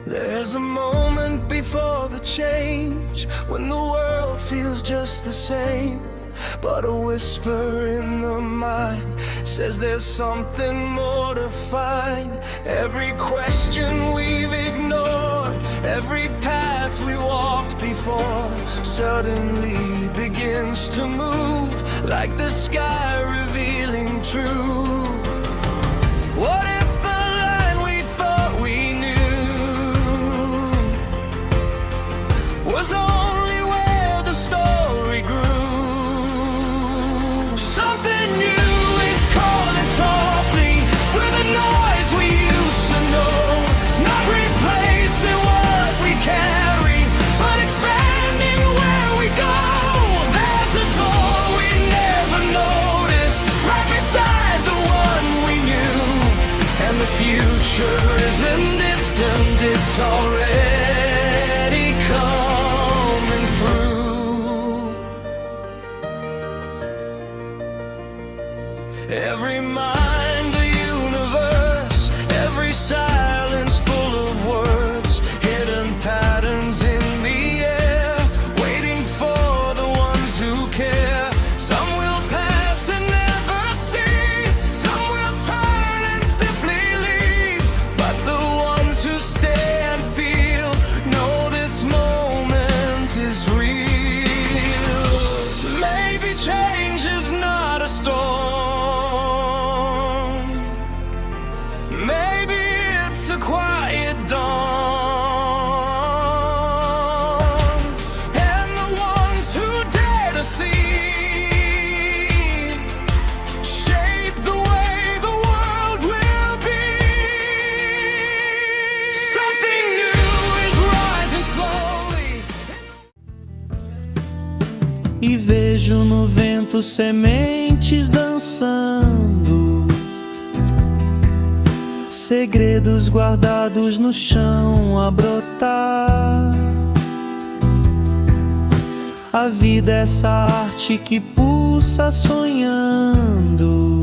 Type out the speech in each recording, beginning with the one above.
There's a moment before the change when the world feels just the same, but a whisper in the mind says there's something more to find. Every question we've ignored, every path we walked before, suddenly begins to move like the sky revealing truth. What if the line we thought we knew was only where the story grew? Something new is calling softly through the noise we used to know, not replacing what we carry, but expanding where we go. There's a door we never noticed, right beside the one we knew, and the future isn't distant, it's already coming through. Every mind a universe, every silence full of words, hidden patterns in the air, waiting for the ones who care. Some will pass and never see, some will turn and simply leave, but the ones who stay and feel know this moment is real. Maybe change is not a storm, maybe it's a quiet dawn, and the ones who dare to see shape the way the world will be. Something new is rising slowly. E vejo no vento sementes dançando, segredos guardados no chão a brotar. A vida é essa arte que pulsa sonhando,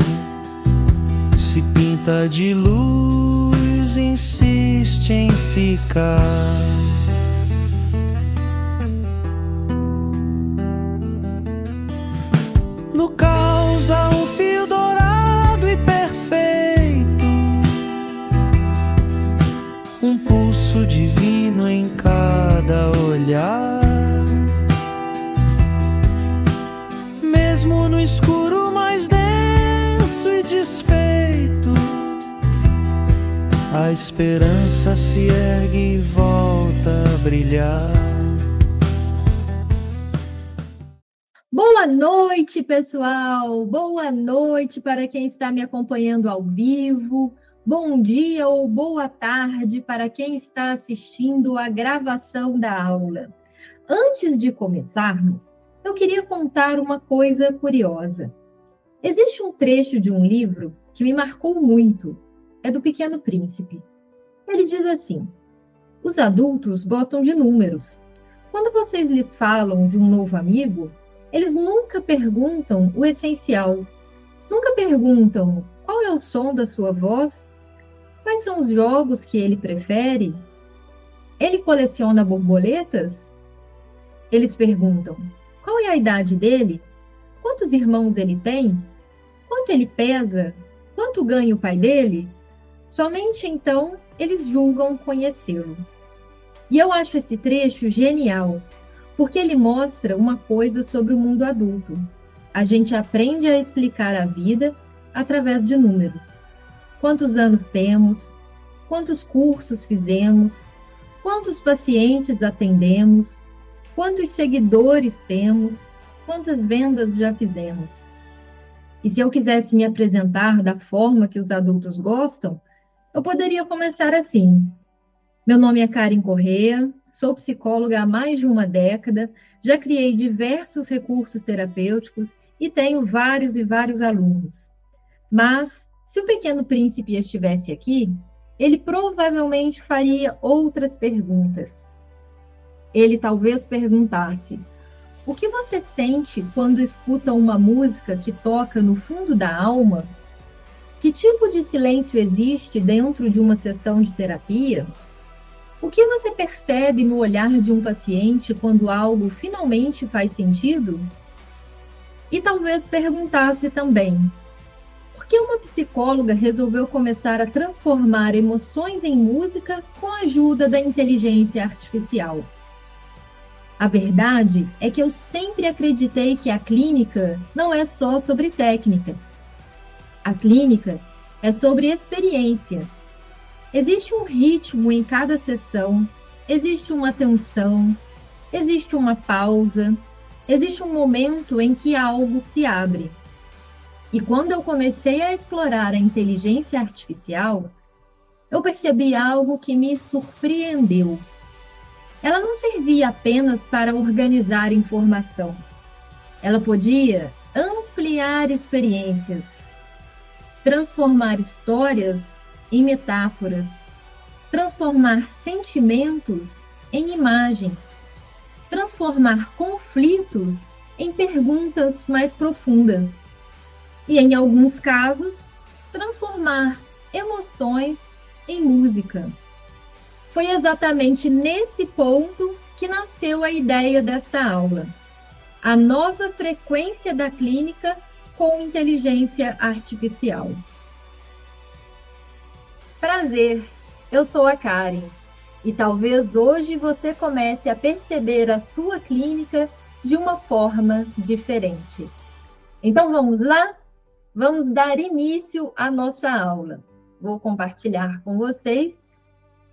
se pinta de luz, insiste em ficar. No caos há um fio dourado e perfeito, um pulso divino em cada olhar. Mesmo no escuro mais denso e desfeito, a esperança se ergue e volta a brilhar. Boa noite, pessoal! Boa noite para quem está me acompanhando ao vivo. Bom dia ou boa tarde para quem está assistindo a gravação da aula. Antes de começarmos, eu queria contar uma coisa curiosa. Existe um trecho de um livro que me marcou muito. É do Pequeno Príncipe. Ele diz assim: os adultos gostam de números. Quando vocês lhes falam de um novo amigo, eles nunca perguntam o essencial. Nunca perguntam qual é o som da sua voz, quais são os jogos que ele prefere. Ele coleciona borboletas? Eles perguntam qual é a idade dele, quantos irmãos ele tem, quanto ele pesa, quanto ganha o pai dele. Somente então eles julgam conhecê-lo. E eu acho esse trecho genial, porque ele mostra uma coisa sobre o mundo adulto. A gente aprende a explicar a vida através de números. Quantos anos temos? Quantos cursos fizemos? Quantos pacientes atendemos? Quantos seguidores temos? Quantas vendas já fizemos? E se eu quisesse me apresentar da forma que os adultos gostam, eu poderia começar assim. Meu nome é Karen Corrêa, sou psicóloga há mais de uma década, já criei diversos recursos terapêuticos e tenho vários e vários alunos. Mas, se o Pequeno Príncipe estivesse aqui, ele provavelmente faria outras perguntas. Ele talvez perguntasse: o que você sente quando escuta uma música que toca no fundo da alma? Que tipo de silêncio existe dentro de uma sessão de terapia? O que você percebe no olhar de um paciente quando algo finalmente faz sentido? E talvez perguntasse também: por que uma psicóloga resolveu começar a transformar emoções em música com a ajuda da inteligência artificial? A verdade é que eu sempre acreditei que a clínica não é só sobre técnica. A clínica é sobre experiência. Existe um ritmo em cada sessão, existe uma atenção, existe uma pausa, existe um momento em que algo se abre. E quando eu comecei a explorar a inteligência artificial, eu percebi algo que me surpreendeu. Ela não servia apenas para organizar informação. Ela podia ampliar experiências, transformar histórias em metáforas, transformar sentimentos em imagens, transformar conflitos em perguntas mais profundas e, em alguns casos, transformar emoções em música. Foi exatamente nesse ponto que nasceu a ideia desta aula, a nova frequência da clínica com inteligência artificial. Prazer, eu sou a Karen e talvez hoje você comece a perceber a sua clínica de uma forma diferente. Então vamos lá? Vamos dar início à nossa aula. Vou compartilhar com vocês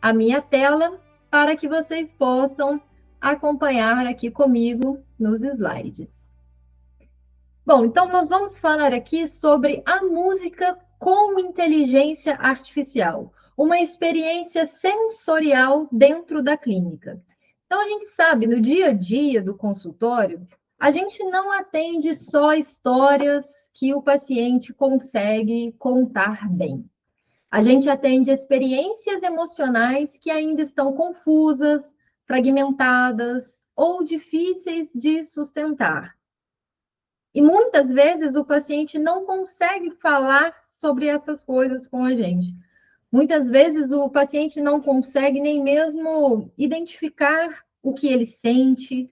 a minha tela para que vocês possam acompanhar aqui comigo nos slides. Bom, então nós vamos falar aqui sobre a música com inteligência artificial, uma experiência sensorial dentro da clínica. Então a gente sabe, no dia a dia do consultório, a gente não atende só histórias que o paciente consegue contar bem. A gente atende experiências emocionais que ainda estão confusas, fragmentadas ou difíceis de sustentar. E muitas vezes o paciente não consegue falar sobre essas coisas com a gente. Muitas vezes o paciente não consegue nem mesmo identificar o que ele sente,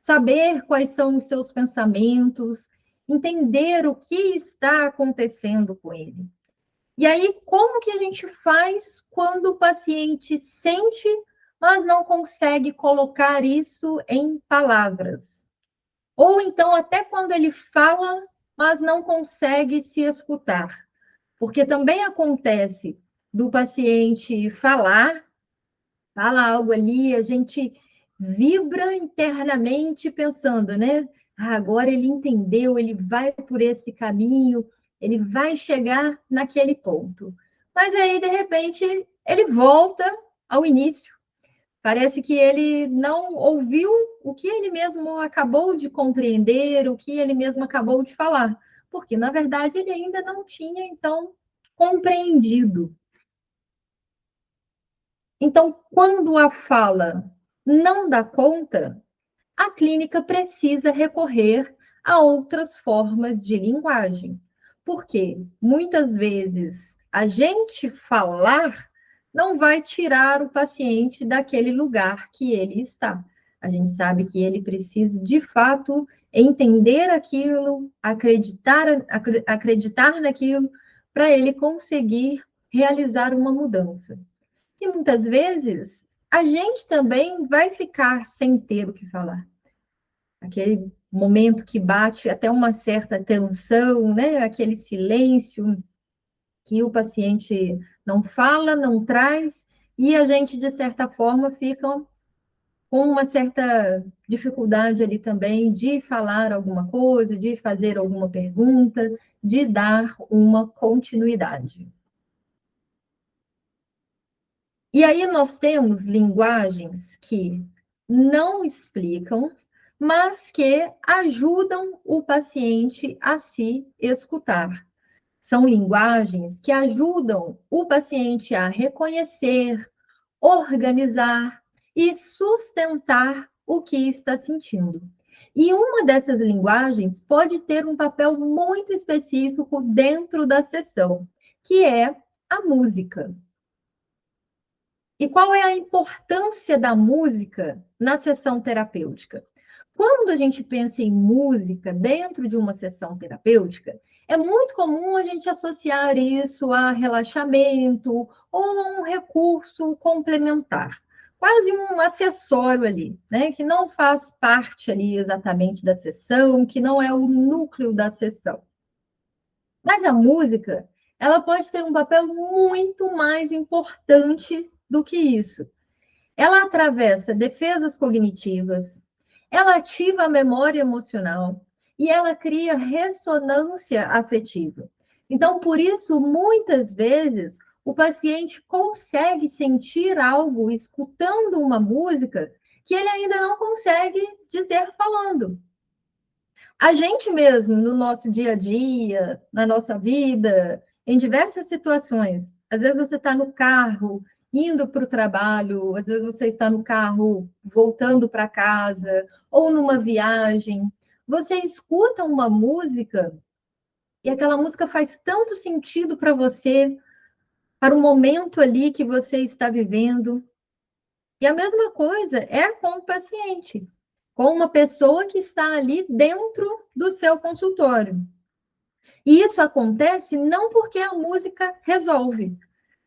saber quais são os seus pensamentos, entender o que está acontecendo com ele. E aí, como que a gente faz quando o paciente sente, mas não consegue colocar isso em palavras? Ou então, até quando ele fala, mas não consegue se escutar? Porque também acontece do paciente falar, fala algo ali, a gente vibra internamente pensando, né? Ah, agora ele entendeu, ele vai por esse caminho, ele vai chegar naquele ponto. Mas aí, de repente, ele volta ao início. Parece que ele não ouviu o que ele mesmo acabou de compreender, o que ele mesmo acabou de falar. Porque, na verdade, ele ainda não tinha, então, compreendido. Então, quando a fala não dá conta, a clínica precisa recorrer a outras formas de linguagem. Porque muitas vezes a gente falar não vai tirar o paciente daquele lugar que ele está. A gente sabe que ele precisa, de fato, entender aquilo, acreditar naquilo, para ele conseguir realizar uma mudança. E muitas vezes a gente também vai ficar sem ter o que falar. Aquele momento que bate até uma certa tensão, né? Aquele silêncio que o paciente não fala, não traz, e a gente, de certa forma, fica com uma certa dificuldade ali também de falar alguma coisa, de fazer alguma pergunta, de dar uma continuidade. E aí nós temos linguagens que não explicam, mas que ajudam o paciente a se escutar. São linguagens que ajudam o paciente a reconhecer, organizar e sustentar o que está sentindo. E uma dessas linguagens pode ter um papel muito específico dentro da sessão, que é a música. E qual é a importância da música na sessão terapêutica? Quando a gente pensa em música dentro de uma sessão terapêutica, é muito comum a gente associar isso a relaxamento ou a um recurso complementar, quase um acessório ali, né, que não faz parte ali exatamente da sessão, que não é o núcleo da sessão. Mas a música, ela pode ter um papel muito mais importante do que isso. Ela atravessa defesas cognitivas, ela ativa a memória emocional e ela cria ressonância afetiva. Então, por isso, muitas vezes, o paciente consegue sentir algo escutando uma música que ele ainda não consegue dizer falando. A gente mesmo, no nosso dia a dia, na nossa vida, em diversas situações, às vezes você está no carro, indo para o trabalho, às vezes você está no carro, voltando para casa, ou numa viagem, você escuta uma música e aquela música faz tanto sentido para você, para o momento ali que você está vivendo. E a mesma coisa é com o paciente, com uma pessoa que está ali dentro do seu consultório. E isso acontece não porque a música resolve,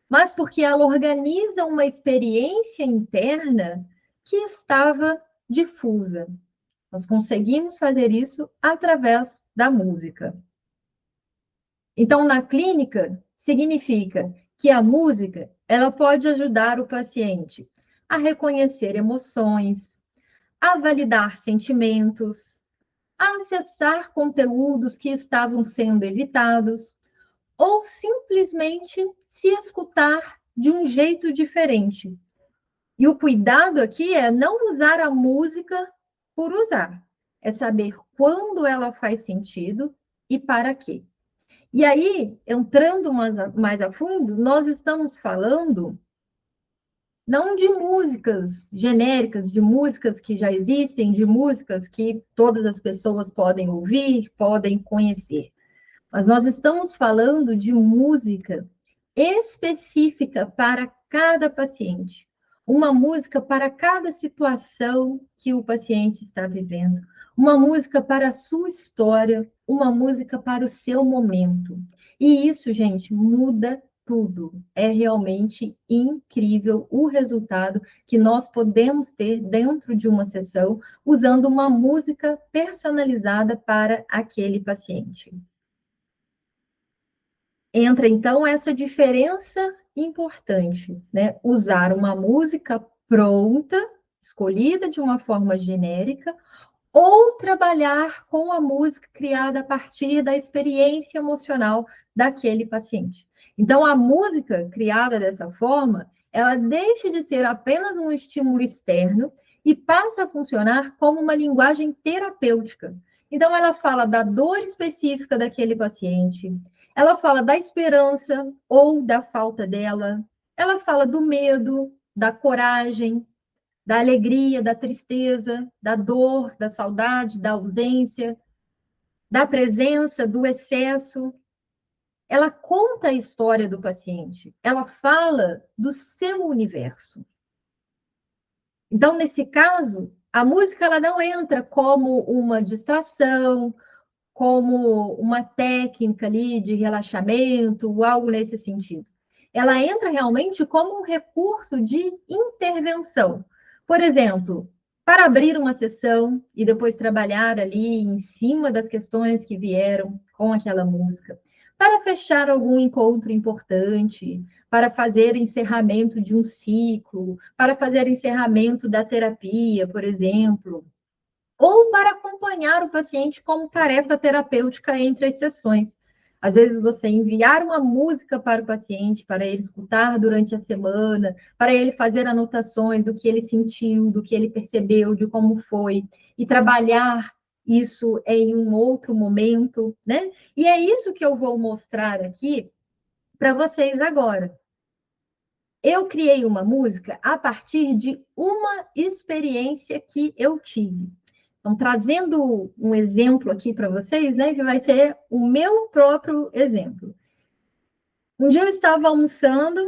mas porque ela organiza uma experiência interna que estava difusa. Nós conseguimos fazer isso através da música. Então, na clínica, significa que a música, ela pode ajudar o paciente a reconhecer emoções, a validar sentimentos, a acessar conteúdos que estavam sendo evitados, ou simplesmente se escutar de um jeito diferente. E o cuidado aqui é não usar a música por usar, é saber quando ela faz sentido e para quê. E aí, entrando mais a fundo, nós estamos falando não de músicas genéricas, de músicas que já existem, de músicas que todas as pessoas podem ouvir, podem conhecer. Mas nós estamos falando de música específica para cada paciente. Uma música para cada situação que o paciente está vivendo. Uma música para a sua história, uma música para o seu momento. E isso, gente, muda tudo. É realmente incrível o resultado que nós podemos ter dentro de uma sessão usando uma música personalizada para aquele paciente. Entra então essa diferença importante, né? Usar uma música pronta, escolhida de uma forma genérica, ou trabalhar com a música criada a partir da experiência emocional daquele paciente. Então, a música criada dessa forma, ela deixa de ser apenas um estímulo externo e passa a funcionar como uma linguagem terapêutica. Então, ela fala da dor específica daquele paciente, ela fala da esperança ou da falta dela, ela fala do medo, da coragem, da alegria, da tristeza, da dor, da saudade, da ausência, da presença, do excesso. Ela conta a história do paciente, ela fala do seu universo. Então, nesse caso, a música ela não entra como uma distração, como uma técnica ali de relaxamento, ou algo nesse sentido. Ela entra realmente como um recurso de intervenção. Por exemplo, para abrir uma sessão e depois trabalhar ali em cima das questões que vieram com aquela música. Para fechar algum encontro importante, para fazer encerramento de um ciclo, para fazer encerramento da terapia, por exemplo, ou para acompanhar o paciente como tarefa terapêutica entre as sessões. Às vezes, você enviar uma música para o paciente, para ele escutar durante a semana, para ele fazer anotações do que ele sentiu, do que ele percebeu, de como foi, e trabalhar isso em um outro momento, né? E é isso que eu vou mostrar aqui para vocês agora. Eu criei uma música a partir de uma experiência que eu tive. Então, trazendo um exemplo aqui para vocês, né, que vai ser o meu próprio exemplo. Um dia eu estava almoçando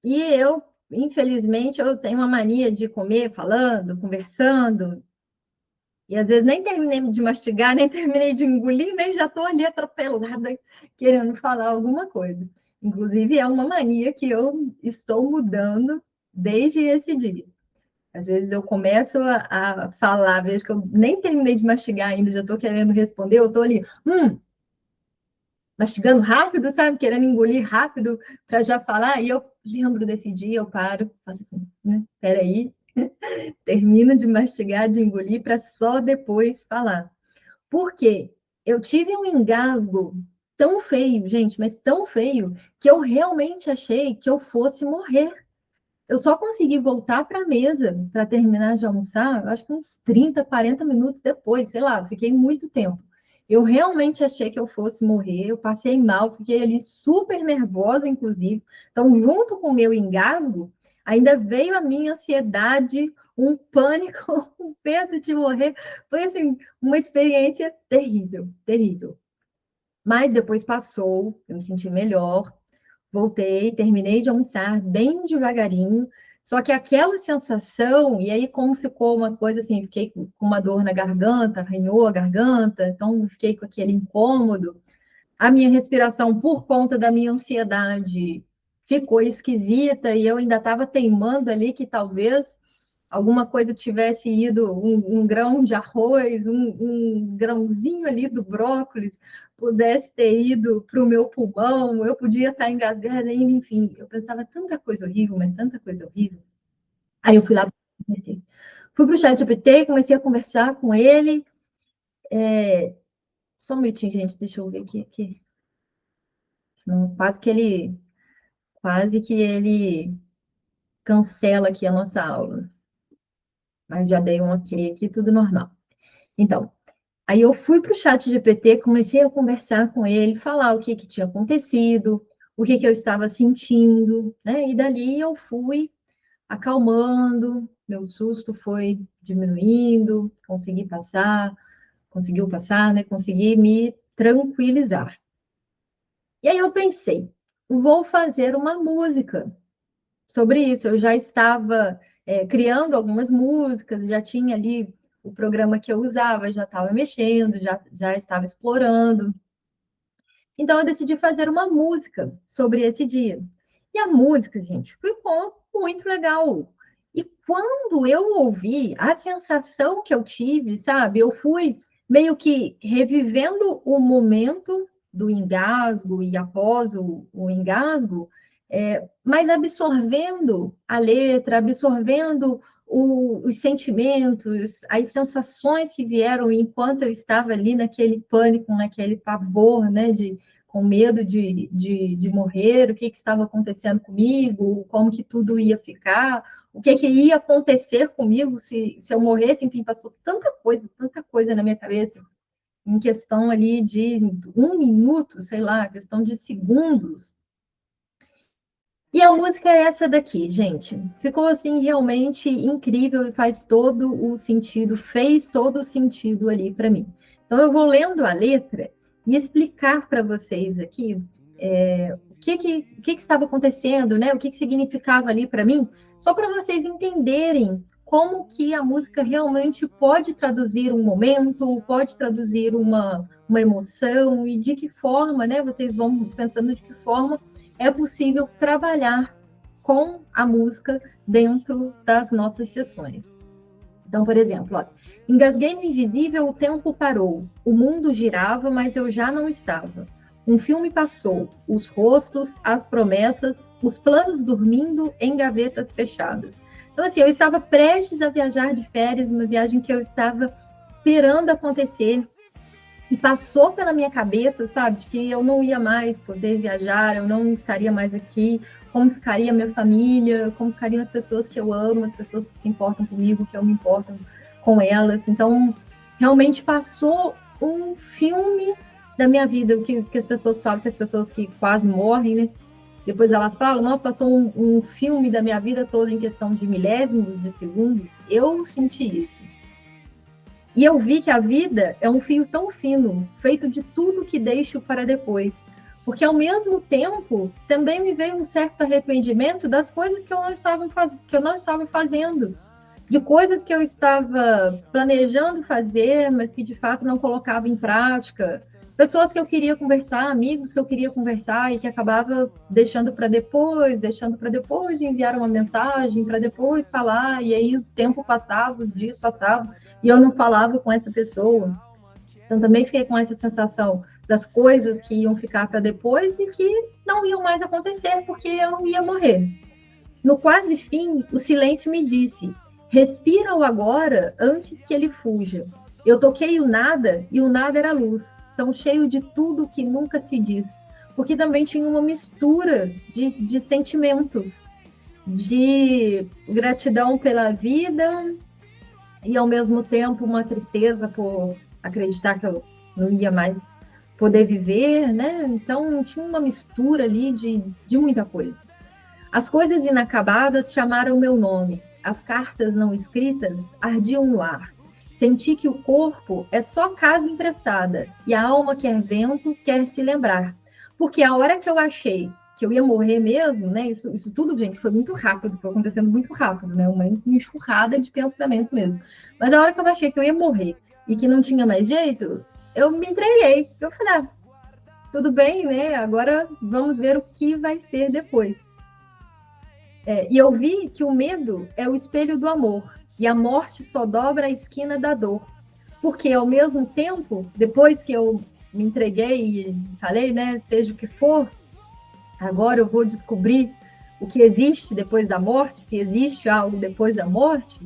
e eu infelizmente, eu tenho uma mania de comer falando, conversando, e às vezes nem terminei de mastigar, nem terminei de engolir, nem já estou ali atropelada, querendo falar alguma coisa. Inclusive, é uma mania que eu estou mudando desde esse dia. Às vezes eu começo a falar, vejo que eu nem terminei de mastigar ainda, já estou querendo responder, eu estou ali, mastigando rápido, sabe? Querendo engolir rápido para já falar, e eu lembro desse dia, eu paro, faço assim, né? Peraí, termino de mastigar, de engolir, para só depois falar. Por quê? Eu tive um engasgo tão feio, gente, mas tão feio, que eu realmente achei que eu fosse morrer. Eu só consegui voltar para a mesa para terminar de almoçar, acho que uns 30, 40 minutos depois, sei lá, fiquei muito tempo. Eu realmente achei que eu fosse morrer, eu passei mal, fiquei ali super nervosa, inclusive. Então, junto com o meu engasgo, ainda veio a minha ansiedade, um pânico, um medo de morrer. Foi, assim, uma experiência terrível, terrível. Mas depois passou, eu me senti melhor, voltei, terminei de almoçar bem devagarinho. Só que aquela sensação, e aí como ficou uma coisa assim, fiquei com uma dor na garganta, arranhou a garganta, então fiquei com aquele incômodo. A minha respiração, por conta da minha ansiedade, ficou esquisita e eu ainda estava teimando ali que talvez alguma coisa tivesse ido, um grão de arroz, um grãozinho ali do brócolis, pudesse ter ido para o meu pulmão, eu podia estar engasgada ainda, enfim, eu pensava tanta coisa horrível, mas tanta coisa horrível. Aí eu fui lá, fui para o chat GPT, comecei a conversar com ele, só um minutinho, gente, deixa eu ver aqui. Senão quase que ele cancela aqui a nossa aula. Mas já dei um ok aqui, tudo normal. Então, aí eu fui para o chat GPT, comecei a conversar com ele, falar o que tinha acontecido, o que eu estava sentindo, né? E dali eu fui acalmando, meu susto foi diminuindo, conseguiu passar, né? Consegui me tranquilizar. E aí eu pensei, vou fazer uma música sobre isso. Eu já estava criando algumas músicas, já tinha ali o programa que eu usava, já estava mexendo, já estava explorando. Então, eu decidi fazer uma música sobre esse dia. E a música, gente, ficou muito legal. E quando eu ouvi, a sensação que eu tive, sabe? Eu fui meio que revivendo o momento do engasgo e após o engasgo, mas absorvendo a letra, absorvendo os sentimentos, as sensações que vieram enquanto eu estava ali naquele pânico, naquele pavor, né, com medo de morrer, o que estava acontecendo comigo, como que tudo ia ficar, o que ia acontecer comigo se eu morresse, enfim, passou tanta coisa na minha cabeça, em questão ali de 1 minuto, sei lá, questão de segundos. E a música é essa daqui, gente. Ficou assim realmente incrível e fez todo o sentido ali para mim. Então eu vou lendo a letra e explicar para vocês aqui o que estava acontecendo, né? O que significava ali para mim, só para vocês entenderem como que a música realmente pode traduzir um momento, pode traduzir uma emoção e de que forma, né? Vocês vão pensando de que forma é possível trabalhar com a música dentro das nossas sessões. Então, por exemplo, ó, engasguei no invisível, o tempo parou. O mundo girava, mas eu já não estava. Um filme passou, os rostos, as promessas, os planos dormindo em gavetas fechadas. Então, assim, eu estava prestes a viajar de férias, uma viagem que eu estava esperando acontecer, e passou pela minha cabeça, sabe, de que eu não ia mais poder viajar, eu não estaria mais aqui, como ficaria a minha família, como ficariam as pessoas que eu amo, as pessoas que se importam comigo, que eu me importo com elas. Então, realmente passou um filme da minha vida, o que as pessoas falam, que as pessoas que quase morrem, né? Depois elas falam, nossa, passou um filme da minha vida toda em questão de milésimos de segundos. Eu senti isso. E eu vi que a vida é um fio tão fino, feito de tudo que deixo para depois. Porque, ao mesmo tempo, também me veio um certo arrependimento das coisas que eu não estava fazendo, de coisas que eu estava planejando fazer, mas que, de fato, não colocava em prática. Pessoas que eu queria conversar, amigos que eu queria conversar e que acabava deixando para depois enviar uma mensagem, para depois falar, e aí o tempo passava, os dias passavam, e eu não falava com essa pessoa. Então, também fiquei com essa sensação das coisas que iam ficar para depois e que não iam mais acontecer, porque eu ia morrer. No quase fim, o silêncio me disse: respira o agora antes que ele fuja. Eu toquei o nada e o nada era luz, tão cheio de tudo que nunca se diz. Porque também tinha uma mistura de sentimentos, de gratidão pela vida e, ao mesmo tempo, uma tristeza por acreditar que eu não ia mais poder viver, né? Então, tinha uma mistura ali de muita coisa. As coisas inacabadas chamaram meu nome. As cartas não escritas ardiam no ar. Senti que o corpo é só casa emprestada e a alma quer vento, quer se lembrar. Porque a hora que eu achei que eu ia morrer mesmo, né? Isso tudo, gente, foi muito rápido, foi acontecendo muito rápido, né? Uma enxurrada de pensamentos mesmo. Mas a hora que eu achei que eu ia morrer e que não tinha mais jeito, eu me entreguei. Eu falei, ah, tudo bem, né? Agora vamos ver o que vai ser depois. E eu vi que o medo é o espelho do amor, e a morte só dobra a esquina da dor. Porque, ao mesmo tempo, depois que eu me entreguei e falei, né, seja o que for, agora eu vou descobrir o que existe depois da morte, se existe algo depois da morte.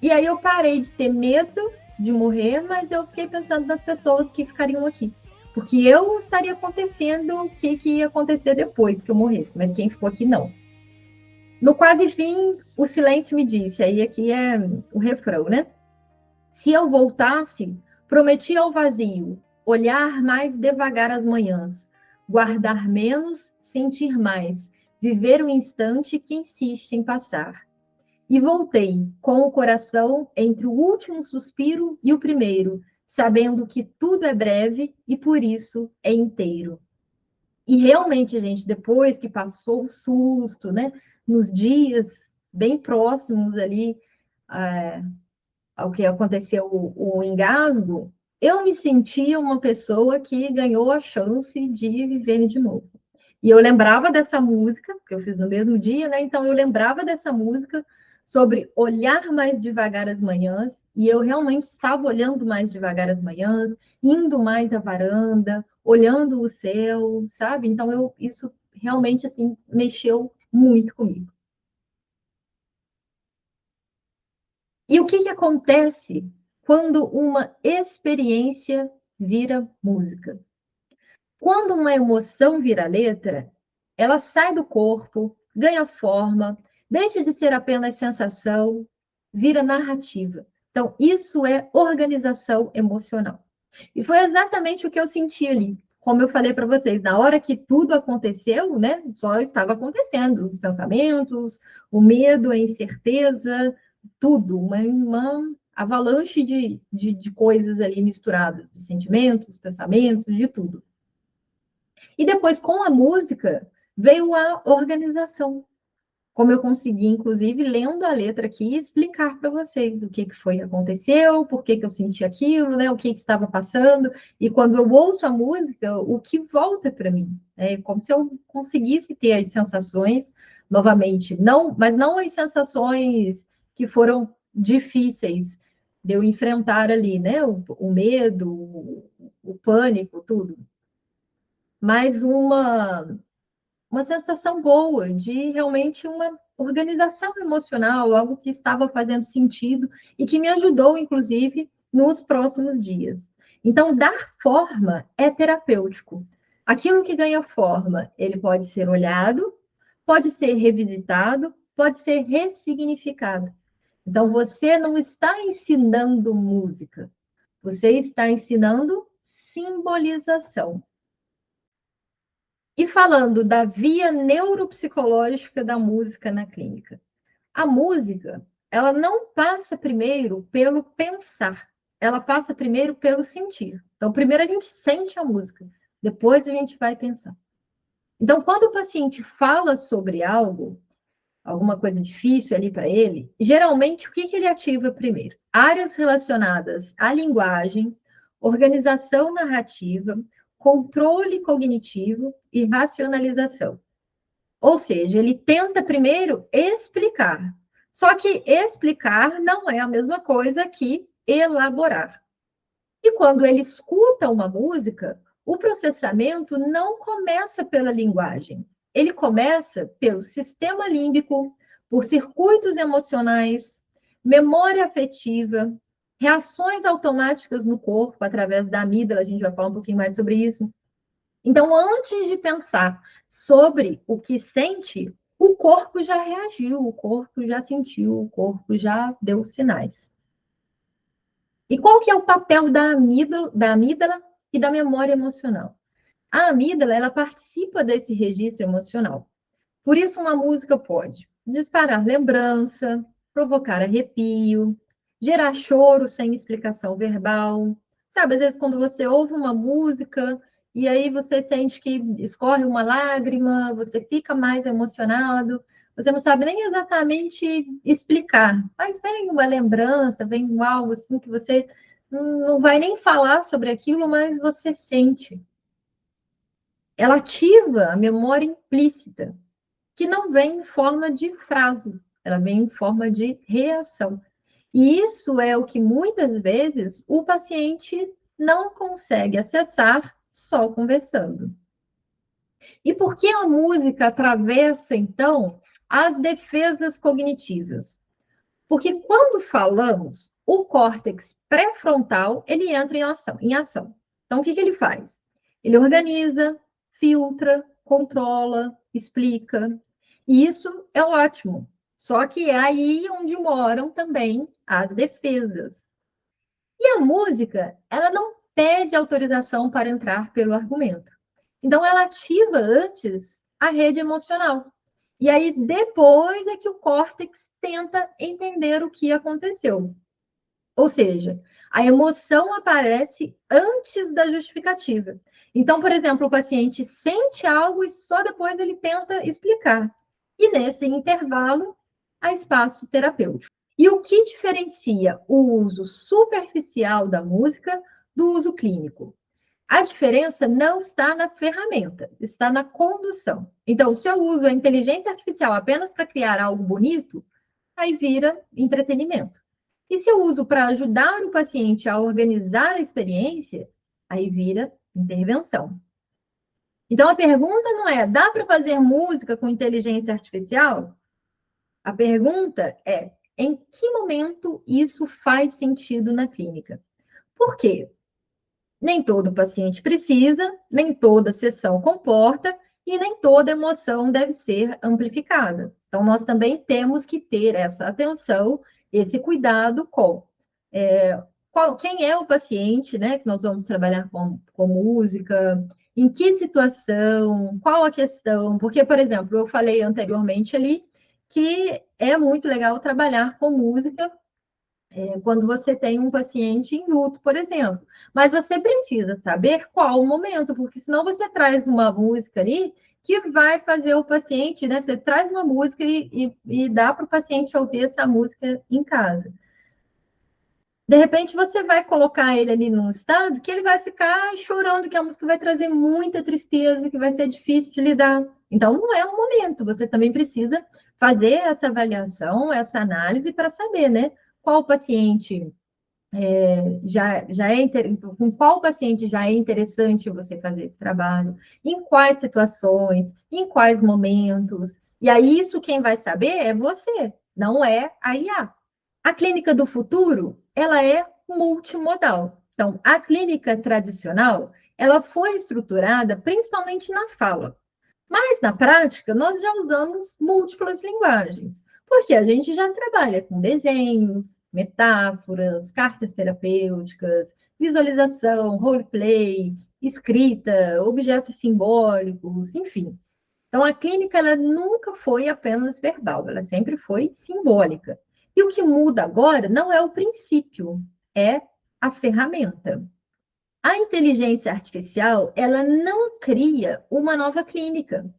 E aí eu parei de ter medo de morrer, mas eu fiquei pensando nas pessoas que ficariam aqui. Porque eu estaria acontecendo o que ia acontecer depois que eu morresse, mas quem ficou aqui não. No quase fim, o silêncio me disse, aí aqui é o refrão, né? Se eu voltasse, prometi ao vazio, olhar mais devagar as manhãs, guardar menos, sentir mais, viver o instante que insiste em passar. E voltei, com o coração entre o último suspiro e o primeiro, sabendo que tudo é breve e por isso é inteiro. E realmente, gente, depois que passou o susto, né, nos dias bem próximos ali ao que aconteceu o engasgo, eu me sentia uma pessoa que ganhou a chance de viver de novo. E eu lembrava dessa música, que eu fiz no mesmo dia, né? Então eu lembrava dessa música sobre olhar mais devagar as manhãs, e eu realmente estava olhando mais devagar as manhãs, indo mais à varanda, olhando o céu, sabe? Então isso realmente assim mexeu muito comigo. E o que acontece quando uma experiência vira música? Quando uma emoção vira letra, ela sai do corpo, ganha forma, deixa de ser apenas sensação, vira narrativa. Então, isso é organização emocional. E foi exatamente o que eu senti ali. Como eu falei para vocês, na hora que tudo aconteceu, né, só estava acontecendo, os pensamentos, o medo, a incerteza, tudo, uma avalanche de coisas ali misturadas, de sentimentos, pensamentos, de tudo. E depois, com a música, veio a organização. Como eu consegui, inclusive, lendo a letra aqui, explicar para vocês o que foi que aconteceu, por que eu senti aquilo, né, o que estava passando. E quando eu ouço a música, o que volta para mim. É como se eu conseguisse ter as sensações novamente. Não, mas não as sensações que foram difíceis de eu enfrentar ali, né? O medo, o pânico, tudo. Mas uma sensação boa de realmente uma organização emocional, algo que estava fazendo sentido e que me ajudou, inclusive, nos próximos dias. Então, dar forma é terapêutico. Aquilo que ganha forma, ele pode ser olhado, pode ser revisitado, pode ser ressignificado. Então, você não está ensinando música, você está ensinando simbolização. E falando da via neuropsicológica da música na clínica. A música, ela não passa primeiro pelo pensar, ela passa primeiro pelo sentir. Então, primeiro a gente sente a música, Depois a gente vai pensar. Então, quando o paciente fala sobre algo, alguma coisa difícil ali para ele, geralmente o que ele ativa primeiro? Áreas relacionadas à linguagem, organização narrativa, controle cognitivo e racionalização. Ou seja, ele tenta primeiro explicar. Só que explicar não é a mesma coisa que elaborar. E quando ele escuta uma música, o processamento não começa pela linguagem. Ele começa pelo sistema límbico, por circuitos emocionais, memória afetiva, reações automáticas no corpo através da amígdala, a gente vai falar um pouquinho mais sobre isso. Então, antes de pensar sobre o que sente, o corpo já reagiu, o corpo já sentiu, o corpo já deu sinais. E qual que é o papel da amígdala e da memória emocional? A amígdala, ela participa desse registro emocional. Por isso, uma música pode disparar lembrança, provocar arrepio, gerar choro sem explicação verbal. Sabe, às vezes quando você ouve uma música e aí você sente que escorre uma lágrima, você fica mais emocionado, você não sabe nem exatamente explicar, mas vem uma lembrança, vem algo assim que você não vai nem falar sobre aquilo, mas você sente. Ela ativa a memória implícita, que não vem em forma de frase, ela vem em forma de reação. E isso é o que muitas vezes o paciente não consegue acessar só conversando. E por que a música atravessa, então, as defesas cognitivas? Porque quando falamos, o córtex pré-frontal, ele entra em ação. Então, o que ele faz? Ele organiza, filtra, controla, explica. E isso é ótimo. Só que é aí onde moram também as defesas. E a música, ela não pede autorização para entrar pelo argumento. Então, ela ativa antes a rede emocional. E aí, depois é que o córtex tenta entender o que aconteceu. Ou seja, a emoção aparece antes da justificativa. Então, por exemplo, o paciente sente algo e só depois ele tenta explicar. E nesse intervalo, há espaço terapêutico. E o que diferencia o uso superficial da música do uso clínico? A diferença não está na ferramenta, está na condução. Então, se eu uso a inteligência artificial apenas para criar algo bonito, aí vira entretenimento. E se eu uso para ajudar o paciente a organizar a experiência, aí vira intervenção. Então, a pergunta não é, dá para fazer música com inteligência artificial? A pergunta é, em que momento isso faz sentido na clínica? Por quê? Nem todo paciente precisa, nem toda sessão comporta e nem toda emoção deve ser amplificada. Então, nós também temos que ter essa atenção, esse cuidado com quem é o paciente, né, que nós vamos trabalhar com música, em que situação, qual a questão, porque, por exemplo, eu falei anteriormente ali que é muito legal trabalhar com música quando você tem um paciente em luto, por exemplo. Mas você precisa saber qual o momento, porque senão você traz uma música ali que vai fazer o paciente, né? Você traz uma música e dá para o paciente ouvir essa música em casa. De repente, você vai colocar ele ali num estado que ele vai ficar chorando, que a música vai trazer muita tristeza, que vai ser difícil de lidar. Então, não é o momento. Você também precisa fazer essa avaliação, essa análise para saber, né? Qual paciente com qual paciente já é interessante você fazer esse trabalho, em quais situações, em quais momentos. E aí, isso quem vai saber é você, não é a IA. A clínica do futuro, ela é multimodal. Então, a clínica tradicional, ela foi estruturada principalmente na fala. Mas, na prática, nós já usamos múltiplas linguagens, porque a gente já trabalha com desenhos, metáforas, cartas terapêuticas, visualização, roleplay, escrita, objetos simbólicos, enfim. Então, a clínica ela nunca foi apenas verbal, ela sempre foi simbólica. E o que muda agora não é o princípio, é a ferramenta. A inteligência artificial, ela não cria uma nova clínica.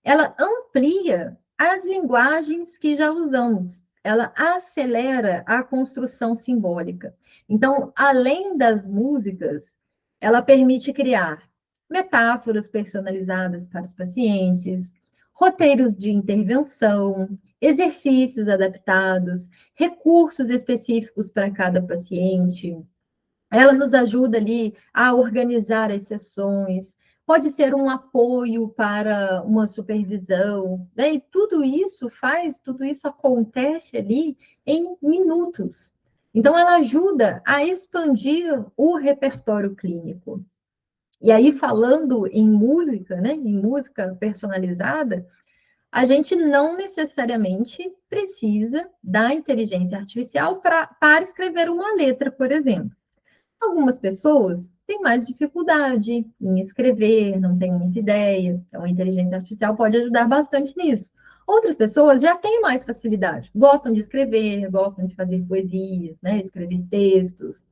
Ela amplia as linguagens que já usamos. Ela acelera a construção simbólica. Então, além das músicas, ela permite criar metáforas personalizadas para os pacientes, roteiros de intervenção, exercícios adaptados, recursos específicos para cada paciente. Ela nos ajuda ali a organizar as sessões, pode ser um apoio para uma supervisão, né? E tudo isso acontece ali em minutos. Então, ela ajuda a expandir o repertório clínico. E aí, falando em música, né? Em música personalizada, a gente não necessariamente precisa da inteligência artificial para escrever uma letra, por exemplo. Algumas pessoas têm mais dificuldade em escrever, não têm muita ideia, então a inteligência artificial pode ajudar bastante nisso. Outras pessoas já têm mais facilidade, gostam de escrever, gostam de fazer poesias, né, escrever textos.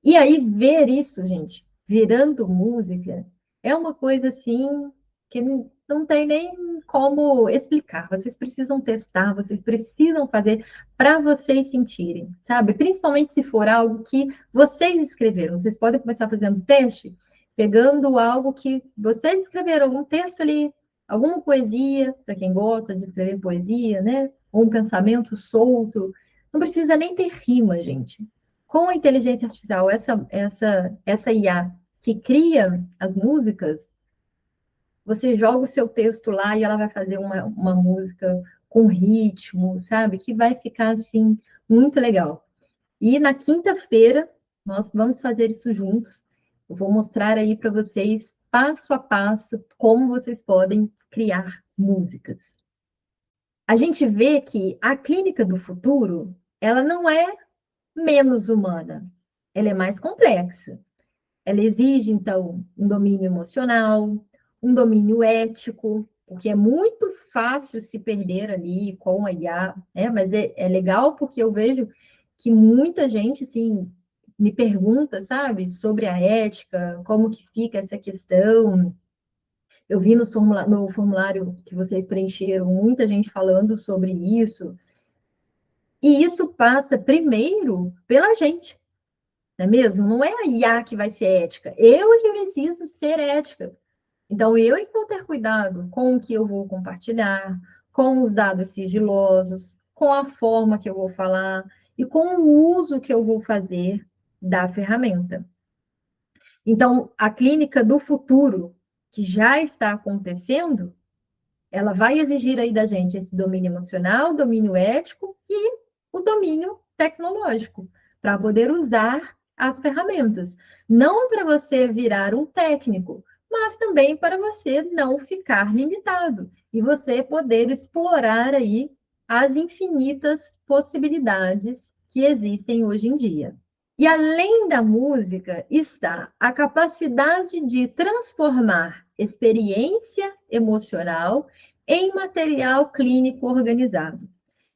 E aí ver isso, gente, virando música, é uma coisa assim que não tem nem como explicar. Vocês precisam testar, vocês precisam fazer para vocês sentirem, sabe? Principalmente se for algo que vocês escreveram. Vocês podem começar fazendo teste, pegando algo que vocês escreveram, algum texto ali, alguma poesia, para quem gosta de escrever poesia, né? Ou um pensamento solto. Não precisa nem ter rima, gente. Com a inteligência artificial, essa IA que cria as músicas, você joga o seu texto lá e ela vai fazer uma música com ritmo, sabe? Que vai ficar assim muito legal. E na quinta-feira nós vamos fazer isso juntos. Eu vou mostrar aí para vocês passo a passo como vocês podem criar músicas. A gente vê que a clínica do futuro, ela não é menos humana, ela é mais complexa. Ela exige, então, um domínio emocional, um domínio ético, porque é muito fácil se perder ali com a IA, né? Mas é legal porque eu vejo que muita gente, assim, me pergunta, sabe, sobre a ética, como que fica essa questão. Eu vi no formulário que vocês preencheram, muita gente falando sobre isso. E isso passa primeiro pela gente, não é mesmo? Não é a IA que vai ser ética. Eu é que preciso ser ética. Então, eu é que vou ter cuidado com o que eu vou compartilhar, com os dados sigilosos, com a forma que eu vou falar e com o uso que eu vou fazer da ferramenta. Então, a clínica do futuro, que já está acontecendo, ela vai exigir aí da gente esse domínio emocional, domínio ético e o domínio tecnológico, para poder usar as ferramentas. Não para você virar um técnico, mas também para você não ficar limitado e você poder explorar aí as infinitas possibilidades que existem hoje em dia. E além da música está a capacidade de transformar experiência emocional em material clínico organizado.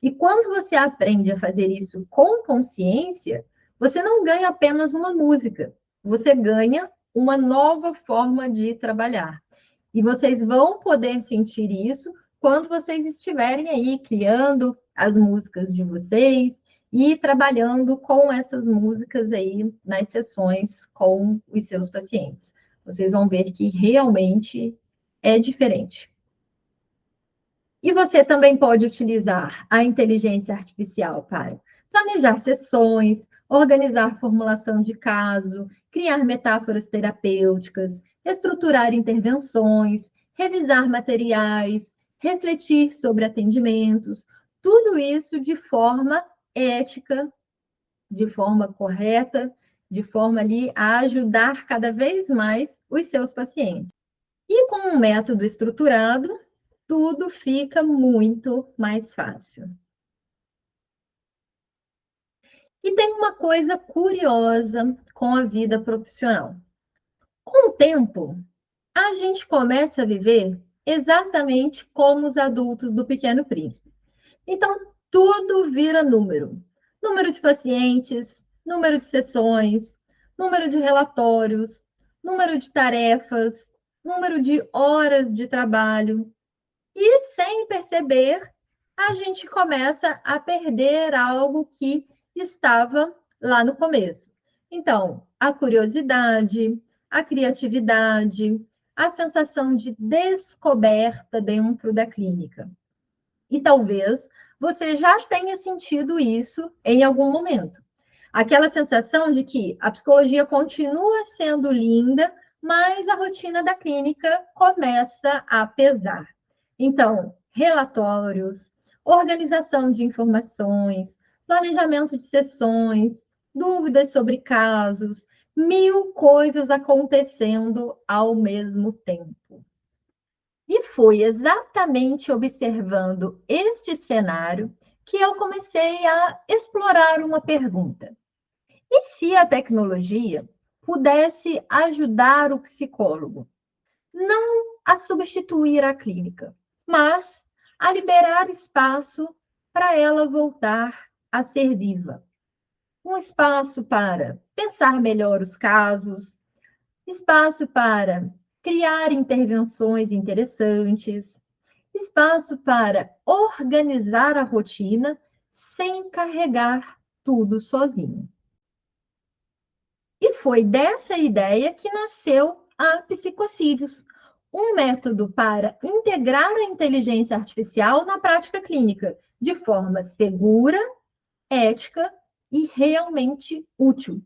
E quando você aprende a fazer isso com consciência, você não ganha apenas uma música, você ganha uma nova forma de trabalhar. E vocês vão poder sentir isso quando vocês estiverem aí criando as músicas de vocês e trabalhando com essas músicas aí nas sessões com os seus pacientes. Vocês vão ver que realmente é diferente. E você também pode utilizar a inteligência artificial para planejar sessões, organizar formulação de caso, criar metáforas terapêuticas, estruturar intervenções, revisar materiais, refletir sobre atendimentos, tudo isso de forma ética, de forma correta, de forma ali a ajudar cada vez mais os seus pacientes. E com um método estruturado, tudo fica muito mais fácil. E tem uma coisa curiosa com a vida profissional. Com o tempo, a gente começa a viver exatamente como os adultos do Pequeno Príncipe. Então, tudo vira número. Número de pacientes, número de sessões, número de relatórios, número de tarefas, número de horas de trabalho. E sem perceber, a gente começa a perder algo que estava lá no começo. Então, a curiosidade, a criatividade, a sensação de descoberta dentro da clínica. E talvez você já tenha sentido isso em algum momento. Aquela sensação de que a psicologia continua sendo linda, mas a rotina da clínica começa a pesar. Então, relatórios, organização de informações, planejamento de sessões, dúvidas sobre casos, mil coisas acontecendo ao mesmo tempo. E foi exatamente observando este cenário que eu comecei a explorar uma pergunta. E se a tecnologia pudesse ajudar o psicólogo, não a substituir a clínica, mas a liberar espaço para ela voltar a ser viva? Um espaço para pensar melhor os casos, espaço para criar intervenções interessantes, espaço para organizar a rotina sem carregar tudo sozinho. E foi dessa ideia que nasceu a Psicocílios, um método para integrar a inteligência artificial na prática clínica, de forma segura, ética e realmente útil.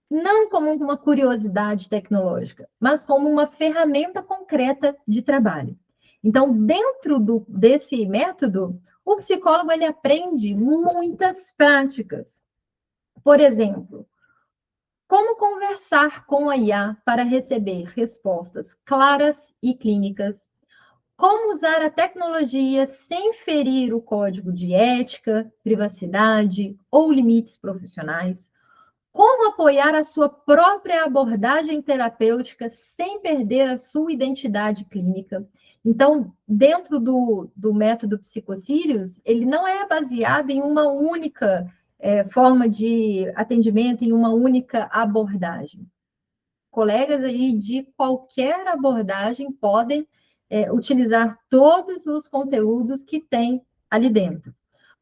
Não como uma curiosidade tecnológica, mas como uma ferramenta concreta de trabalho. Então, dentro desse método, o psicólogo ele aprende muitas práticas. Por exemplo, como conversar com a IA para receber respostas claras e clínicas, como usar a tecnologia sem ferir o código de ética, privacidade ou limites profissionais, como apoiar a sua própria abordagem terapêutica sem perder a sua identidade clínica. Então, dentro do método Psicocílios, ele não é baseado em uma única forma de atendimento, em uma única abordagem. Colegas aí de qualquer abordagem podem utilizar todos os conteúdos que tem ali dentro.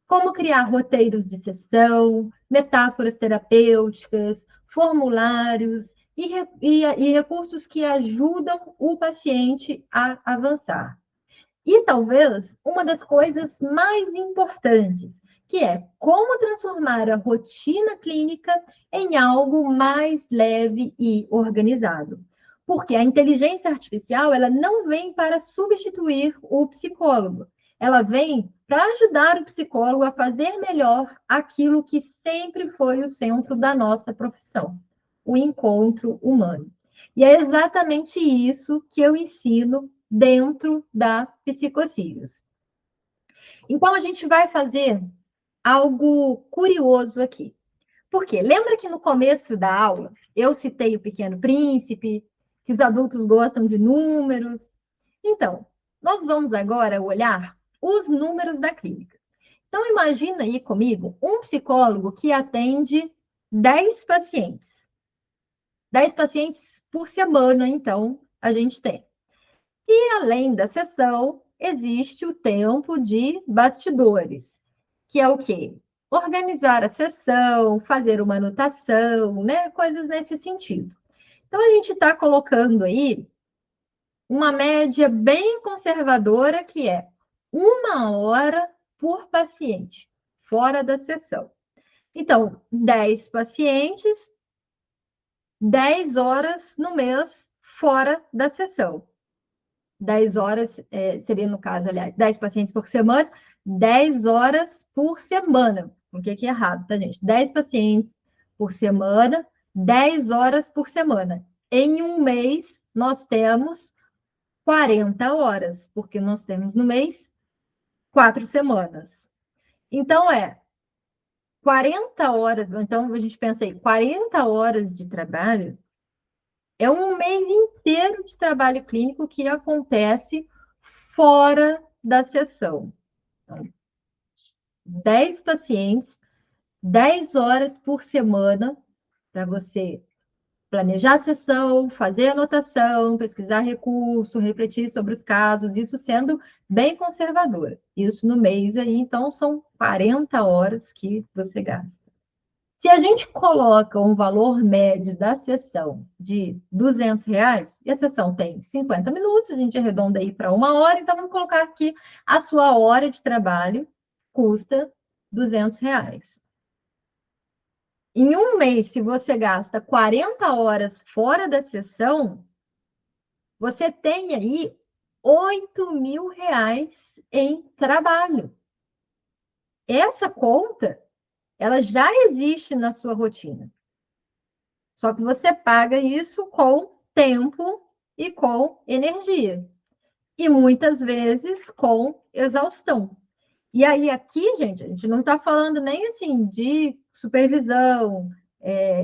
Como criar roteiros de sessão, metáforas terapêuticas, formulários e recursos que ajudam o paciente a avançar. E talvez uma das coisas mais importantes, que é como transformar a rotina clínica em algo mais leve e organizado. Porque a inteligência artificial, ela não vem para substituir o psicólogo. Ela vem para ajudar o psicólogo a fazer melhor aquilo que sempre foi o centro da nossa profissão, o encontro humano. E é exatamente isso que eu ensino dentro da Psicocílios. Então, a gente vai fazer algo curioso aqui. Por quê? Lembra que no começo da aula eu citei o Pequeno Príncipe, que os adultos gostam de números? Então, nós vamos agora olhar os números da clínica. Então, imagina aí comigo um psicólogo que atende 10 pacientes. 10 pacientes por semana, então, a gente tem. E além da sessão, existe o tempo de bastidores, que é o quê? Organizar a sessão, fazer uma anotação, né? Coisas nesse sentido. Então, a gente está colocando aí uma média bem conservadora, que é 1 hora por paciente, fora da sessão. Então, 10 pacientes, 10 horas no mês fora da sessão. 10 horas, seria no caso, aliás, 10 pacientes por semana, 10 horas por semana. Por que é errado, tá, gente? 10 pacientes por semana, 10 horas por semana. Em um mês, nós temos 40 horas, porque nós temos no mês 4 semanas. Então, 40 horas, então a gente pensa aí, 40 horas de trabalho é um mês inteiro de trabalho clínico que acontece fora da sessão. Então, 10 pacientes, 10 horas por semana, para você planejar a sessão, fazer anotação, pesquisar recurso, refletir sobre os casos, isso sendo bem conservadora. Isso no mês aí, então, são 40 horas que você gasta. Se a gente coloca um valor médio da sessão de R$ 200, e a sessão tem 50 minutos, a gente arredonda aí para 1 hora, então vamos colocar aqui a sua hora de trabalho custa R$ 200. Em um mês, se você gasta 40 horas fora da sessão, você tem aí R$ 8.000 em trabalho. Essa conta, ela já existe na sua rotina. Só que você paga isso com tempo e com energia. E muitas vezes com exaustão. E aí, aqui, gente, a gente não está falando nem assim de supervisão,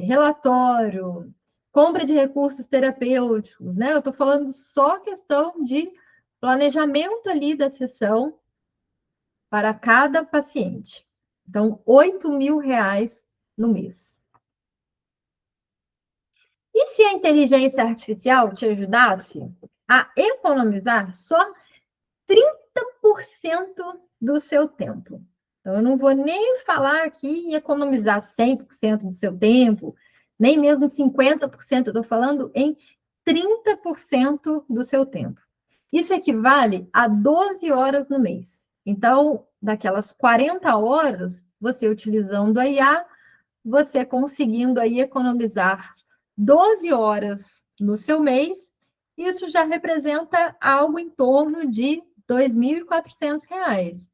relatório, compra de recursos terapêuticos, né? Eu estou falando só questão de planejamento ali da sessão para cada paciente. Então, R$ 8.000 no mês. E se a inteligência artificial te ajudasse a economizar só 30% do seu tempo? Então, eu não vou nem falar aqui em economizar 100% do seu tempo, nem mesmo 50%, eu estou falando em 30% do seu tempo. Isso equivale a 12 horas no mês. Então, daquelas 40 horas, você utilizando a IA, você conseguindo aí economizar 12 horas no seu mês, isso já representa algo em torno de R$ 2.400,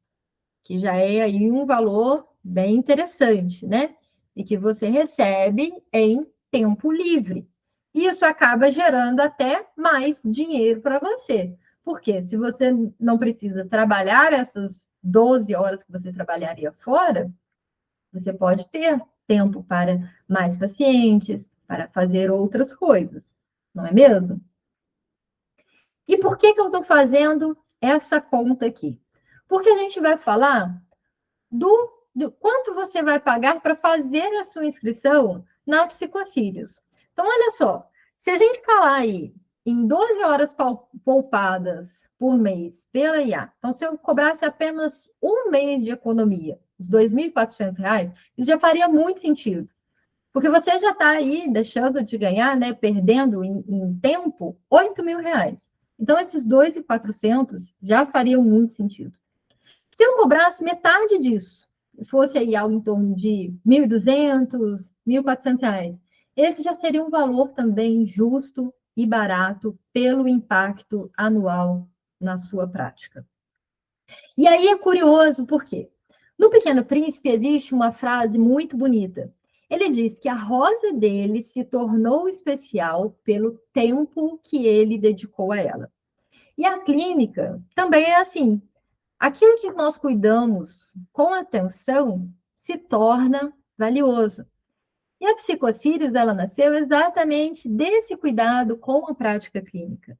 que já é aí um valor bem interessante, né? E que você recebe em tempo livre. Isso acaba gerando até mais dinheiro para você. Porque se você não precisa trabalhar essas 12 horas que você trabalharia fora, você pode ter tempo para mais pacientes, para fazer outras coisas, não é mesmo? E por que eu estou fazendo essa conta aqui? Porque a gente vai falar do quanto você vai pagar para fazer a sua inscrição na Psicocílios. Então, olha só, se a gente falar aí em 12 horas poupadas por mês pela IA, então se eu cobrasse apenas um mês de economia, os R$ 2.400, isso já faria muito sentido. Porque você já está aí deixando de ganhar, né, perdendo em tempo, R$ 8.000. Então, esses 2.400 já fariam muito sentido. Se eu cobrasse metade disso, fosse aí algo em torno de R$ 1.200, R$ 1.400, esse já seria um valor também justo e barato pelo impacto anual na sua prática. E aí é curioso, por quê? No Pequeno Príncipe existe uma frase muito bonita. Ele diz que a rosa dele se tornou especial pelo tempo que ele dedicou a ela. E a clínica também é assim. Aquilo que nós cuidamos com atenção se torna valioso. E a Psicocílios, ela nasceu exatamente desse cuidado com a prática clínica.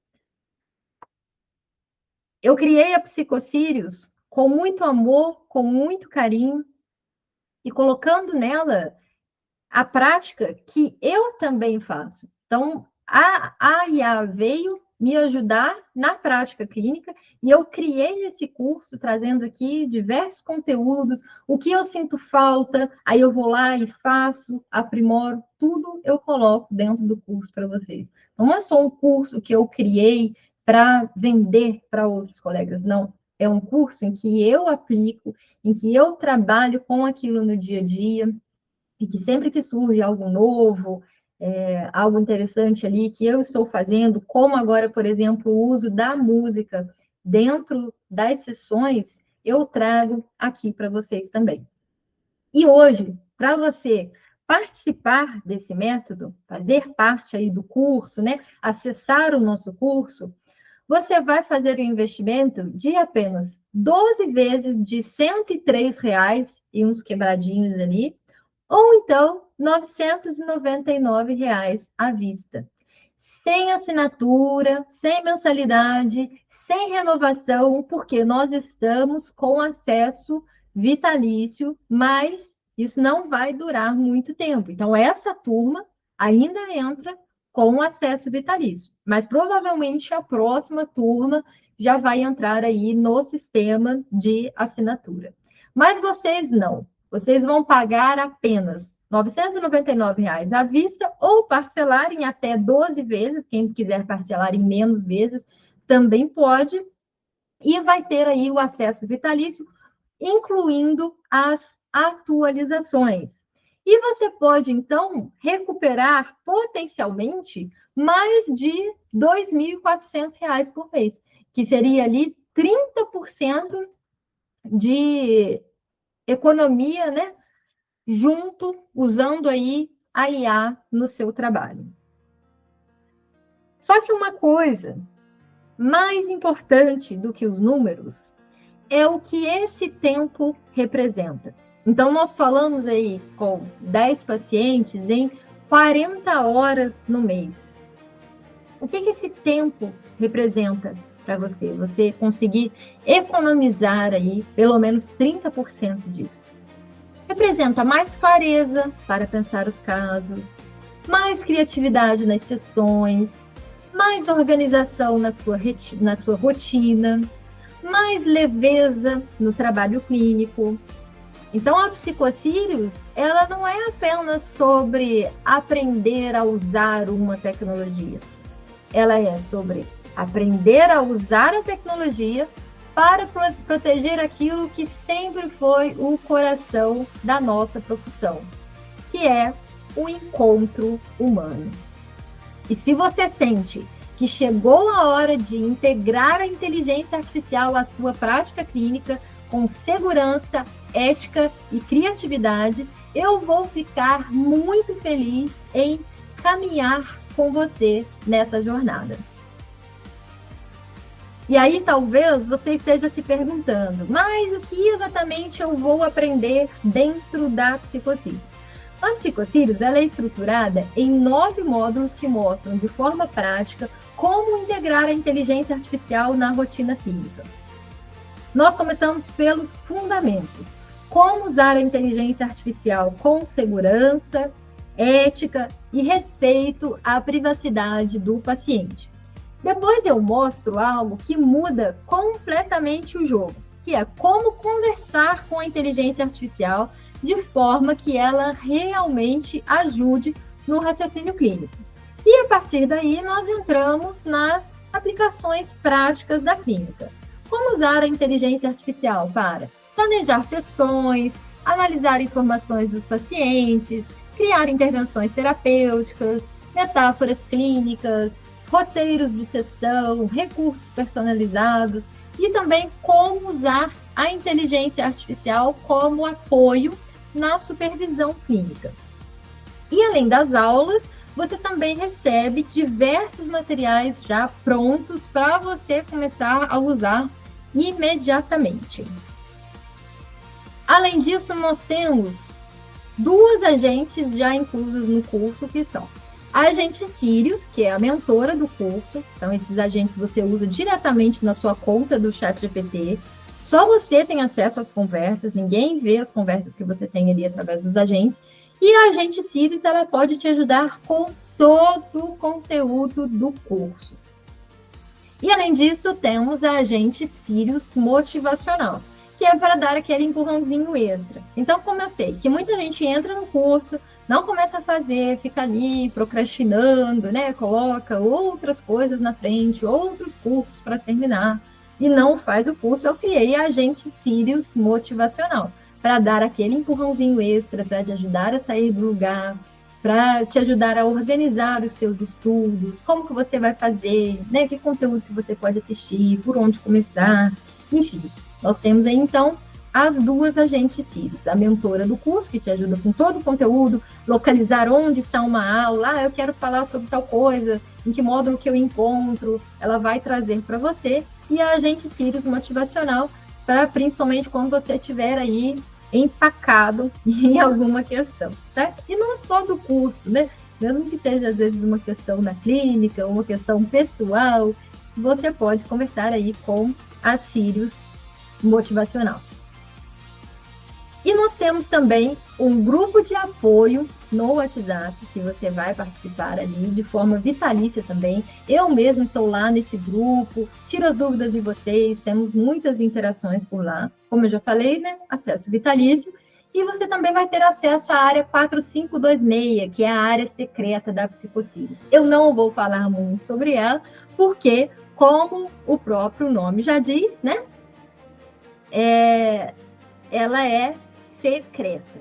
Eu criei a Psicocílios com muito amor, com muito carinho, e colocando nela a prática que eu também faço. Então, a IA veio me ajudar na prática clínica e eu criei esse curso trazendo aqui diversos conteúdos, o que eu sinto falta, aí eu vou lá e faço, aprimoro, tudo eu coloco dentro do curso para vocês. Não é só um curso que eu criei para vender para outros colegas, não. É um curso em que eu aplico, em que eu trabalho com aquilo no dia a dia, e que sempre que surge algo novo, algo interessante ali que eu estou fazendo, como agora, por exemplo, o uso da música dentro das sessões, eu trago aqui para vocês também. E hoje, para você participar desse método, fazer parte aí do curso, né, acessar o nosso curso, você vai fazer um investimento de apenas 12 vezes de R$ 103 e uns quebradinhos ali, ou então R$ 999 à vista. Sem assinatura, sem mensalidade, sem renovação, porque nós estamos com acesso vitalício, mas isso não vai durar muito tempo. Então, essa turma ainda entra com acesso vitalício. Mas provavelmente a próxima turma já vai entrar aí no sistema de assinatura. Mas vocês não. Vocês vão pagar apenas R$ 999 à vista ou parcelar em até 12 vezes. Quem quiser parcelar em menos vezes também pode. E vai ter aí o acesso vitalício, incluindo as atualizações. E você pode, então, recuperar potencialmente mais de R$ 2.400 por mês, que seria ali 30% de economia, né? Usando aí a IA no seu trabalho. Só que uma coisa mais importante do que os números é o que esse tempo representa. Então, nós falamos aí com 10 pacientes em 40 horas no mês. O que esse tempo representa para você? Você conseguir economizar aí pelo menos 30% disso. Representa mais clareza para pensar os casos, mais criatividade nas sessões, mais organização na sua rotina, mais leveza no trabalho clínico. Então, a Psicocílios, ela não é apenas sobre aprender a usar uma tecnologia. Ela é sobre aprender a usar a tecnologia para proteger aquilo que sempre foi o coração da nossa profissão, que é o encontro humano. E se você sente que chegou a hora de integrar a inteligência artificial à sua prática clínica com segurança, ética e criatividade, eu vou ficar muito feliz em caminhar com você nessa jornada. E aí talvez você esteja se perguntando, mas o que exatamente eu vou aprender dentro da Psicocílios? A Psicocílios ela é estruturada em 9 módulos que mostram de forma prática como integrar a inteligência artificial na rotina clínica. Nós começamos pelos fundamentos. Como usar a inteligência artificial com segurança, ética e respeito à privacidade do paciente. Depois eu mostro algo que muda completamente o jogo, que é como conversar com a inteligência artificial de forma que ela realmente ajude no raciocínio clínico. E a partir daí nós entramos nas aplicações práticas da clínica. Como usar a inteligência artificial para planejar sessões, analisar informações dos pacientes, criar intervenções terapêuticas, metáforas clínicas, roteiros de sessão, recursos personalizados e também como usar a inteligência artificial como apoio na supervisão clínica. E além das aulas, você também recebe diversos materiais já prontos para você começar a usar imediatamente. Além disso, nós temos 2 agentes já inclusos no curso, que são a agente Sirius, que é a mentora do curso. Então, esses agentes você usa diretamente na sua conta do ChatGPT. Só você tem acesso às conversas, ninguém vê as conversas que você tem ali através dos agentes. E a agente Sirius, ela pode te ajudar com todo o conteúdo do curso. E, além disso, temos a agente Sirius motivacional, que é para dar aquele empurrãozinho extra. Então, como eu sei que muita gente entra no curso, não começa a fazer, fica ali procrastinando, né? Coloca outras coisas na frente, outros cursos para terminar, e não faz o curso, eu criei a agente Sirius motivacional, para dar aquele empurrãozinho extra, para te ajudar a sair do lugar, para te ajudar a organizar os seus estudos, como que você vai fazer, né? Que conteúdo que você pode assistir, por onde começar, enfim. Nós temos aí, então, as 2 agentes Sirius. A mentora do curso, que te ajuda com todo o conteúdo, localizar onde está uma aula, eu quero falar sobre tal coisa, em que módulo que eu encontro, ela vai trazer para você. E a agente Sirius motivacional, para principalmente quando você estiver aí empacado em alguma questão, certo? E não só do curso, né? Mesmo que seja, às vezes, uma questão na clínica, uma questão pessoal, você pode conversar aí com a Sirius motivacional. E nós temos também um grupo de apoio no WhatsApp, que você vai participar ali de forma vitalícia também. Eu mesma estou lá nesse grupo, tiro as dúvidas de vocês, temos muitas interações por lá. Como eu já falei, né? Acesso vitalício. E você também vai ter acesso à área 4526, que é a área secreta da Psicocílios. Eu não vou falar muito sobre ela, porque, como o próprio nome já diz, né? Ela é secreta.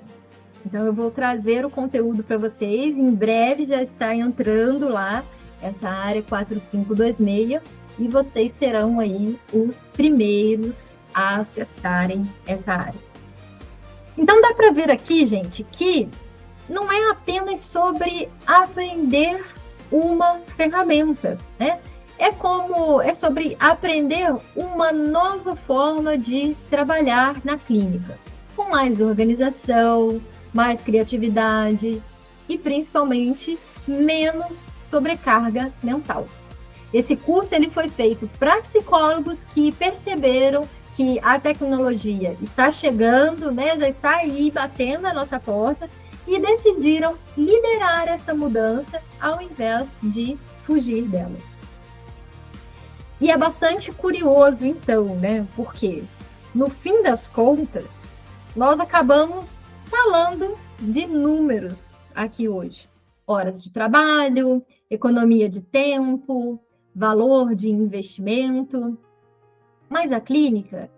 Então, eu vou trazer o conteúdo para vocês. Em breve já está entrando lá essa área 4526 e vocês serão aí os primeiros a acessarem essa área. Então, dá para ver aqui, gente, que não é apenas sobre aprender uma ferramenta, né? É sobre aprender uma nova forma de trabalhar na clínica, com mais organização, mais criatividade e, principalmente, menos sobrecarga mental. Esse curso ele foi feito para psicólogos que perceberam que a tecnologia está chegando, né, já está aí batendo a nossa porta e decidiram liderar essa mudança ao invés de fugir dela. E é bastante curioso, então, né, porque no fim das contas, nós acabamos falando de números aqui hoje. Horas de trabalho, economia de tempo, valor de investimento. Mas a clínica,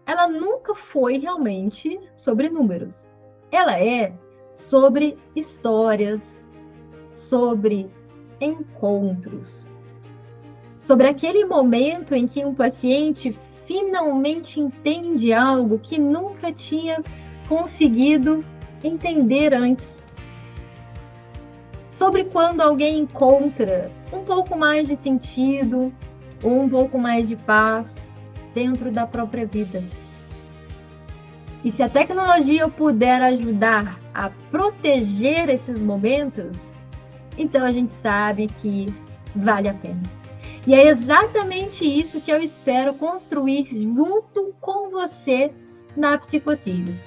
ela nunca foi realmente sobre números. Ela é sobre histórias, sobre encontros, sobre aquele momento em que um paciente finalmente entende algo que nunca tinha conseguido entender antes. Sobre quando alguém encontra um pouco mais de sentido ou um pouco mais de paz dentro da própria vida. E se a tecnologia puder ajudar a proteger esses momentos, então a gente sabe que vale a pena. E é exatamente isso que eu espero construir junto com você na Psicocílios.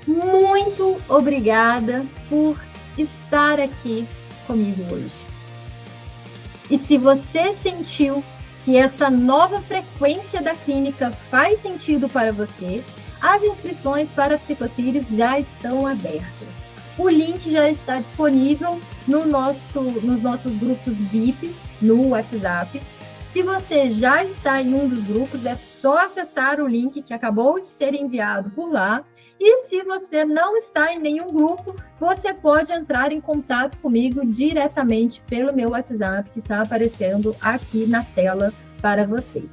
Muito obrigada por estar aqui comigo hoje. E se você sentiu que essa nova frequência da clínica faz sentido para você, as inscrições para a Psicocílios já estão abertas. O link já está disponível nos nossos grupos VIPs no WhatsApp. Se você já está em um dos grupos, é só acessar o link que acabou de ser enviado por lá. E se você não está em nenhum grupo, você pode entrar em contato comigo diretamente pelo meu WhatsApp, que está aparecendo aqui na tela para vocês.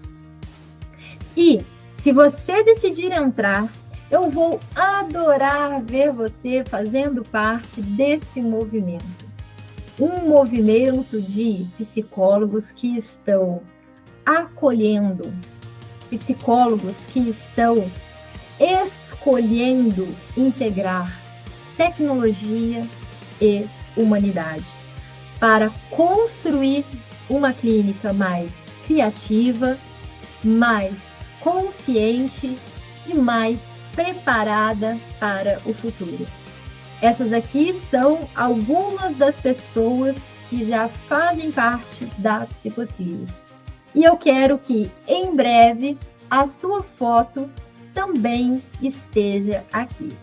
E se você decidir entrar, eu vou adorar ver você fazendo parte desse movimento. Um movimento de psicólogos que estão acolhendo, psicólogos que estão escolhendo integrar tecnologia e humanidade para construir uma clínica mais criativa, mais consciente e mais preparada para o futuro. Essas aqui são algumas das pessoas que já fazem parte da Psicocílios. E eu quero que, em breve, a sua foto também esteja aqui.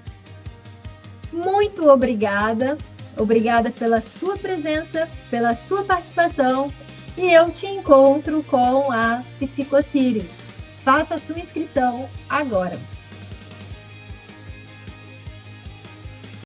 Muito obrigada. Obrigada pela sua presença, pela sua participação. E eu te encontro com a Psicocílios. Faça a sua inscrição agora.